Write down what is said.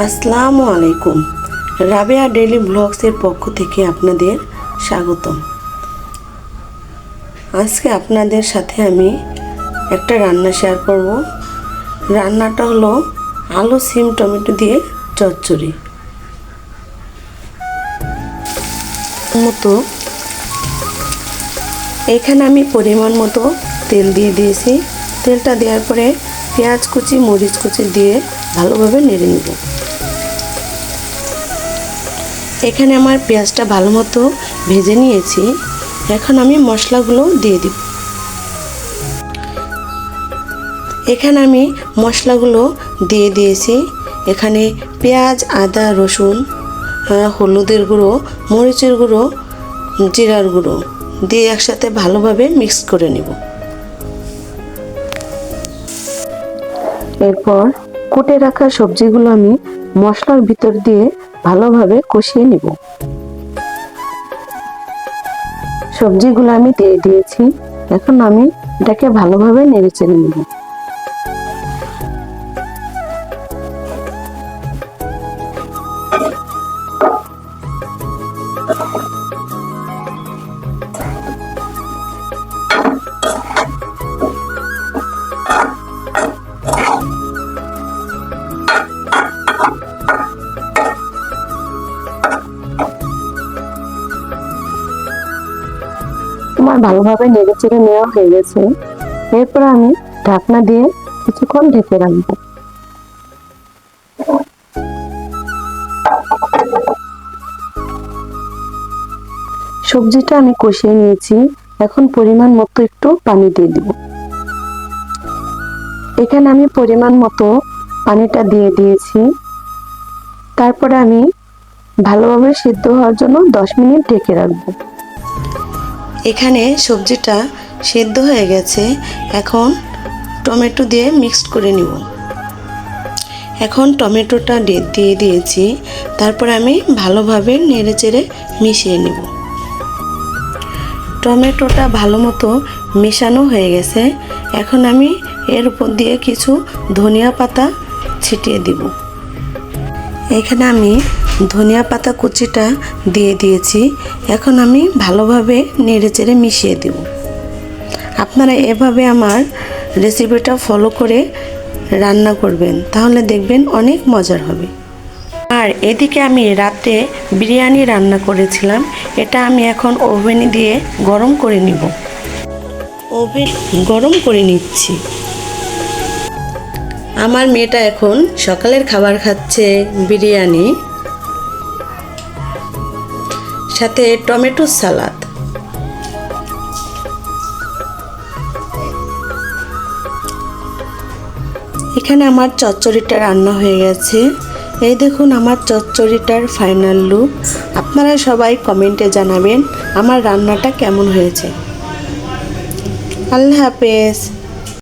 আসসালামু আলাইকুম। রাবেয়া ডেইলি ব্লগসের পক্ষ থেকে আপনাদের স্বাগতম। আজকে আপনাদের সাথে আমি একটা রান্না শেয়ার করব। রান্নাটা হলো আলু সিম টমেটো দিয়ে চচ্চড়ি। এখানে আমি পরিমাণ মতো তেল দিয়ে দিয়েছি। তেলটা দেওয়ার পরে পেঁয়াজ কুচি মরিচ কুচি দিয়ে ভালোভাবে নেড়ে নেব। এখানে আমার পেঁয়াজটা ভালো মতো ভেজে নিয়েছি। এখন আমি মশলাগুলো দিয়ে দিব। এখানে আমি মশলাগুলো দিয়ে দিয়েছি। এখানে পেঁয়াজ আদা রসুন হলুদের গুঁড়ো মরিচের গুঁড়ো জিরার গুঁড়ো দিয়ে একসাথে ভালোভাবে মিক্স করে নেব। এরপর কুটে রাখা সবজিগুলো আমি মশলার ভিতর দিয়ে ভালোভাবে কষিয়ে নিব। সবজিগুলো আমি দিয়ে দিয়েছি। এখন আমি এটাকে ভালোভাবে নেড়ে চেড়ে নেব। আমার ভালোভাবে নেড়ে চেড়ে নেওয়া হয়ে গেছে। এরপর আমি ঢাকনা দিয়ে কিছুক্ষণ ঢেকে রাখবো। সবজিটা আমি কষিয়ে নিয়েছি। এখন পরিমাণ মতো একটু পানি দিয়ে দিব। এখানে আমি পরিমাণ মতো পানিটা দিয়ে দিয়েছি। তারপরে আমি ভালোভাবে সিদ্ধ হওয়ার জন্য 10 মিনিট ঢেকে রাখবো। এখানে সবজিটা সিদ্ধ হয়ে গেছে। এখন টমেটো দিয়ে মিক্সড করে নিব। এখন টমেটোটা দিয়ে দিয়েছি। তারপর আমি ভালোভাবে নেড়েচেড়ে মিশিয়ে নেব। টমেটোটা ভালো মতো মেশানো হয়ে গেছে। এখন আমি এর উপর দিয়ে কিছু ধনিয়া পাতা ছিটিয়ে দিব। এখানে আমি ধনিয়া পাতা কুচিটা দিয়ে দিয়েছি। এখন আমি ভালোভাবে নেড়েচেড়ে মিশিয়ে দেব। আপনারা এভাবে আমার রেসিপিটা ফলো করে রান্না করবেন, তাহলে দেখবেন অনেক মজার হবে। আর এদিকে আমি রাতে বিরিয়ানি রান্না করেছিলাম। এটা আমি এখন ওভেনে দিয়ে গরম করে নিব। ওভেন গরম করে নিচ্ছি। আমার মেয়েটা এখন সকালের খাবার খাচ্ছে বিরিয়ানি, সাথে টমেটো সালাদ। এখানে আমার চচ্চড়িটা রান্না হয়ে গেছে। এই দেখুন আমার চচ্চড়িটার ফাইনাল লুক। আপনারা সবাই কমেন্টে জানাবেন আমার রান্নাটা কেমন হয়েছে। আল্লাহ হাফেজ।